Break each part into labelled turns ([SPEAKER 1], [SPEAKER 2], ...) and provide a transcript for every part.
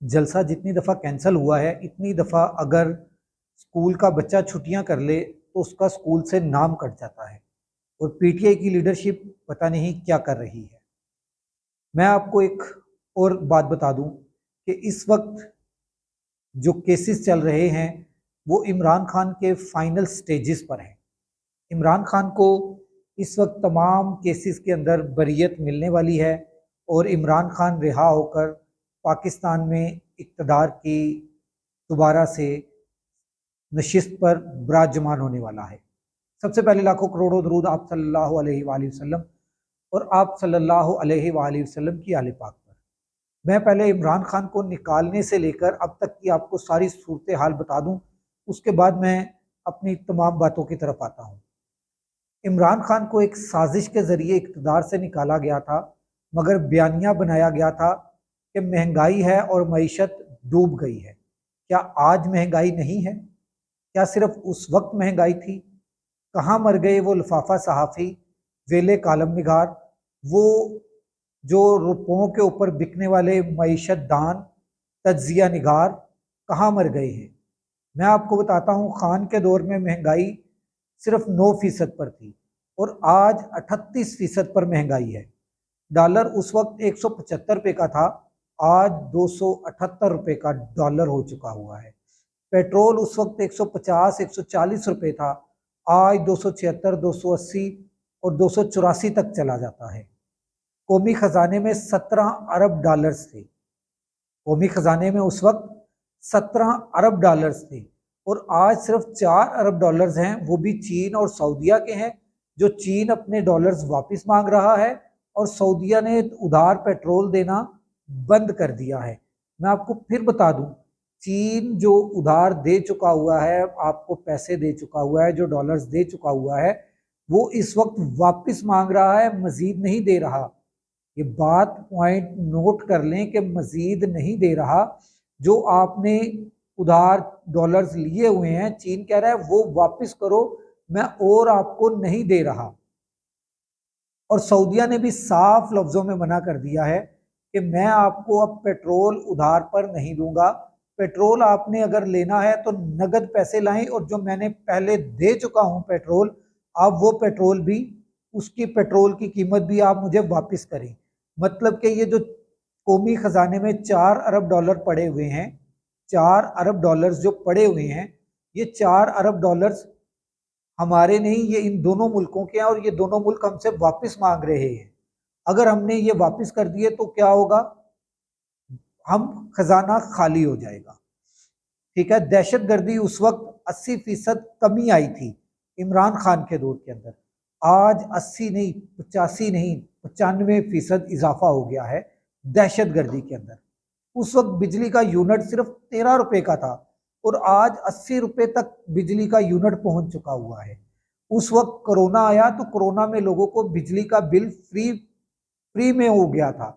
[SPEAKER 1] जलसा जितनी दफ़ा कैंसिल हुआ है, इतनी दफ़ा अगर स्कूल का बच्चा छुट्टियां कर ले तो उसका स्कूल से नाम कट जाता है। और पीटीआई की लीडरशिप पता नहीं क्या कर रही है। मैं आपको एक और बात बता दूं कि इस वक्त जो केसेस चल रहे हैं वो इमरान खान के फाइनल स्टेजेस पर हैं। इमरान खान को इस वक्त तमाम केसेस के अंदर बरीयत मिलने वाली है और इमरान खान रिहा होकर पाकिस्तान में इक़्तिदार की दोबारा से नशिस्त पर विराजमान होने वाला है। सबसे पहले लाखों करोड़ों दरूद आप सल्लल्लाहु अलैहि वसल्लम और आप सल्लल्लाहु अलैहि वसल्लम की आले पाक पर। मैं पहले इमरान खान को निकालने से लेकर अब तक की आपको सारी सूरत हाल बता दूं, उसके बाद मैं अपनी तमाम बातों की तरफ आता हूं। इमरान खान को एक साजिश के जरिए इक़्तिदार से निकाला गया था, मगर बयानिया बनाया गया था कि महंगाई है और मईशत डूब गई है। क्या आज महंगाई नहीं है? क्या सिर्फ उस वक्त महंगाई थी? कहाँ मर गए वो लिफाफा सहाफ़ी, वेले कालम निगार, वो जो रुपयों के ऊपर बिकने वाले मईशत दान, तज्जिया निगार, कहाँ मर गए हैं? मैं आपको बताता हूँ, खान के दौर में महंगाई सिर्फ 9% पर थी और आज 38% पर महंगाई है। डॉलर उस वक्त 175 रुपये का था, आज 278 रुपये का डॉलर हो चुका हुआ है। पेट्रोल उस वक्त 150-140 रुपये था, आज 276, 280 और 284 तक चला जाता है। कौमी खजाने में 17 अरब डॉलर्स थे। कौमी खजाने में उस वक्त 17 अरब डॉलर्स थे और आज सिर्फ 4 अरब डॉलर्स हैं, वो भी चीन और सऊदीया के हैं। जो चीन अपने डॉलर्स वापस मांग रहा है और सऊदीया ने उधार पेट्रोल देना बंद कर दिया है। मैं आपको फिर बता दूं, चीन जो उधार दे चुका हुआ है, आपको पैसे दे चुका हुआ है, जो डॉलर्स दे चुका हुआ है, वो इस वक्त वापस मांग रहा है, मजीद नहीं दे रहा। ये बात पॉइंट नोट कर लें कि मजीद नहीं दे रहा। जो आपने उधार डॉलर्स लिए हुए हैं, चीन कह रहा है वो वापस करो, मैं और आपको नहीं दे रहा। और सऊदीया ने भी साफ लफ्जों में मना कर दिया है कि मैं आपको अब पेट्रोल उधार पर नहीं दूंगा। पेट्रोल आपने अगर लेना है तो नगद पैसे लाएं, और जो मैंने पहले दे चुका हूं पेट्रोल, आप वो पेट्रोल भी, उसकी पेट्रोल की कीमत भी आप मुझे वापस करें। मतलब कि ये जो कौमी खजाने में 4 अरब डॉलर पड़े हुए हैं, 4 अरब डॉलर्स जो पड़े हुए हैं, ये 4 अरब डॉलर्स हमारे नहीं, ये इन दोनों मुल्कों के हैं और ये दोनों मुल्क हमसे वापस मांग रहे हैं। अगर हमने ये वापस कर दिए तो क्या होगा? हम खजाना खाली हो जाएगा। ठीक है, दहशत गर्दी उस वक्त 80% कमी आई थी इमरान खान के दौर के अंदर, आज 80 नहीं, 85 नहीं, 95% इजाफा हो गया है दहशत गर्दी के अंदर। उस वक्त बिजली का यूनिट सिर्फ 13 रुपए का था और आज 80 रुपए तक बिजली का यूनिट पहुंच चुका हुआ है। उस वक्त कोरोना आया तो कोरोना में लोगों को बिजली का बिल फ्री फ्री में हो गया था,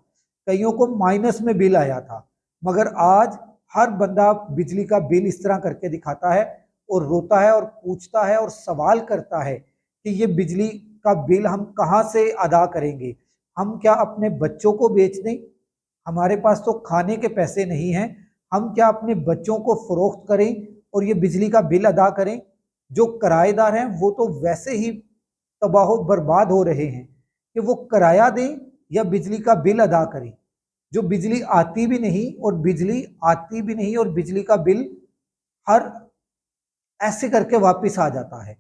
[SPEAKER 1] कईयों को माइनस में बिल आया था। मगर आज हर बंदा बिजली का बिल इस तरह करके दिखाता है और रोता है और पूछता है और सवाल करता है कि ये बिजली का बिल हम कहाँ से अदा करेंगे? हम क्या अपने बच्चों को बेच दें? हमारे पास तो खाने के पैसे नहीं हैं, हम क्या अपने बच्चों को फरोख्त करें और ये बिजली का बिल अदा करें? जो किराएदार हैं वो तो वैसे ही तबाह बर्बाद हो रहे हैं कि वो किराया दें या बिजली का बिल अदा करें। जो बिजली आती भी नहीं और बिजली आती भी नहीं और बिजली का बिल हर ऐसे करके वापस आ जाता है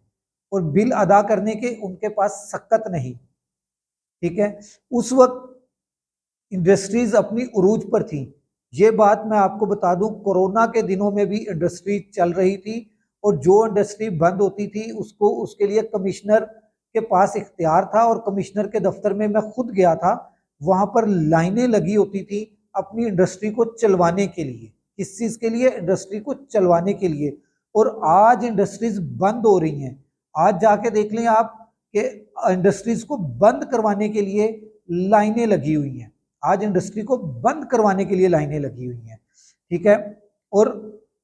[SPEAKER 1] और बिल अदा करने के उनके पास सकत नहीं। ठीक है, उस वक्त इंडस्ट्रीज अपनी उरूज पर थी। ये बात मैं आपको बता दूं, कोरोना के दिनों में भी इंडस्ट्री चल रही थी और जो इंडस्ट्री बंद होती थी उसको, उसके लिए कमिश्नर के पास इख्तियार था और कमिश्नर के दफ्तर में मैं खुद गया था। वहां पर लाइनें लगी होती थी अपनी इंडस्ट्री को चलवाने के लिए। किस चीज के लिए? इंडस्ट्री को चलवाने के लिए। और आज इंडस्ट्रीज बंद हो रही हैं। आज जाके देख लें आप कि इंडस्ट्रीज को बंद करवाने के लिए लाइनें लगी हुई हैं। आज इंडस्ट्री को बंद करवाने के लिए लाइनें लगी हुई हैं। ठीक है, और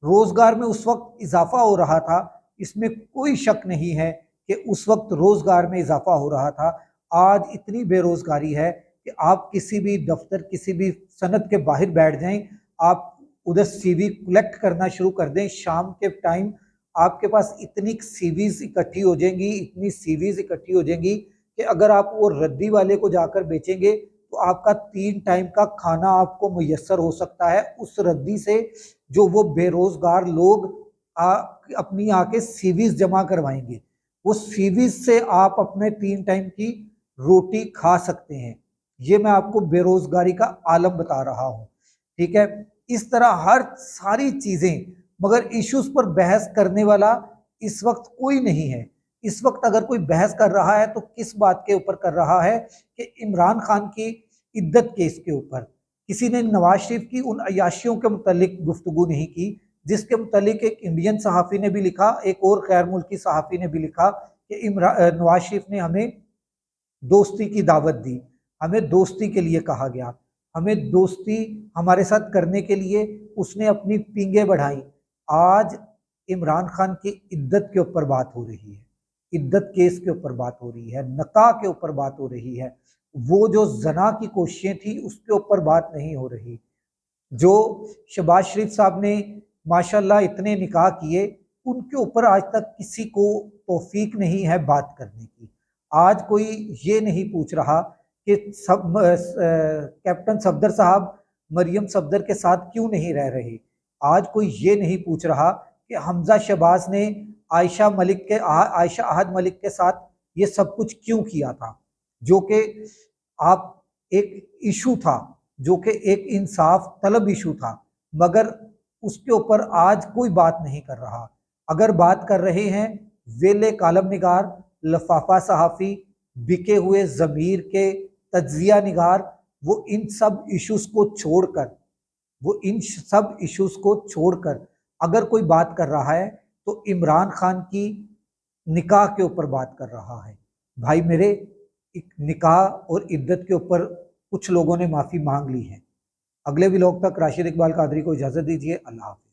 [SPEAKER 1] रोजगार में उस वक्त इजाफा हो रहा था, इसमें कोई शक नहीं है कि उस वक्त रोजगार में इजाफा हो रहा था। आज इतनी बेरोजगारी है कि आप किसी भी दफ्तर, किसी भी सनत के बाहर बैठ जाएं, आप उधर सीवी कलेक्ट करना शुरू कर दें। शाम के टाइम आपके पास इतनी सीवीज इकट्ठी हो जाएंगी, इतनी सीवीज इकट्ठी हो जाएंगी कि अगर आप वो रद्दी वाले को जाकर बेचेंगे तो आपका 3 टाइम का खाना आपको मुयस्सर हो सकता है उस रद्दी से, जो वो बेरोजगार लोग अपनी आके सीवीज जमा करवाएंगे। वो सीवीज से आप अपने 3 टाइम की रोटी खा सकते हैं। ये मैं आपको बेरोजगारी का आलम बता रहा हूँ, ठीक है। इस तरह हर सारी चीजें, मगर इश्यूज पर बहस करने वाला इस वक्त कोई नहीं है। इस वक्त अगर कोई बहस कर रहा है तो किस बात के ऊपर कर रहा है कि इमरान खान की इद्दत केस के ऊपर। किसी ने नवाज शरीफ की उन अयाशियों के मुतालिक गुफ्तगू नहीं की जिसके मुतालिक एक इंडियन सहाफ़ी ने भी लिखा, एक और गैर मुल्की सहाफ़ी ने भी लिखा कि नवाज शरीफ ने हमें दोस्ती की दावत दी, हमें दोस्ती के लिए कहा गया, हमें दोस्ती हमारे साथ करने के लिए उसने अपनी पींगे बढ़ाई। आज इमरान खान की इद्दत के ऊपर बात हो रही है, इद्दत केस के ऊपर बात हो रही है, नकाह के ऊपर बात हो रही है। वो जो जना की कोशिशें थी उसके ऊपर बात नहीं हो रही। जो शहबाज शरीफ साहब ने माशाल्लाह इतने निकाह किए, उनके ऊपर आज तक किसी को तौफीक नहीं है बात करने की। आज कोई ये नहीं पूछ रहा कि कैप्टन सफदर साहब मरियम सफदर के साथ क्यों नहीं रह रहे। आज कोई ये नहीं पूछ रहा कि हमजा शहबाज ने आयशा अहद मलिक के साथ ये सब कुछ क्यों किया था, जो कि आप एक इशू था, जो कि एक इंसाफ तलब इशू था, मगर उसके ऊपर आज कोई बात नहीं कर रहा। अगर बात कर रहे हैं वेले कालम निगार, लफाफा सहाफ़ी, बिके हुए ज़मीर के तज्जिया निगार, वो इन सब इश्यूज को छोड़कर अगर कोई बात कर रहा है तो इमरान खान की निकाह के ऊपर बात कर रहा है। भाई मेरे, एक निकाह और इद्दत के ऊपर कुछ लोगों ने माफ़ी मांग ली है। अगले व्लॉग तक राशिद इकबाल कादरी को इजाज़त दीजिए। अल्लाह हाफ़िज़।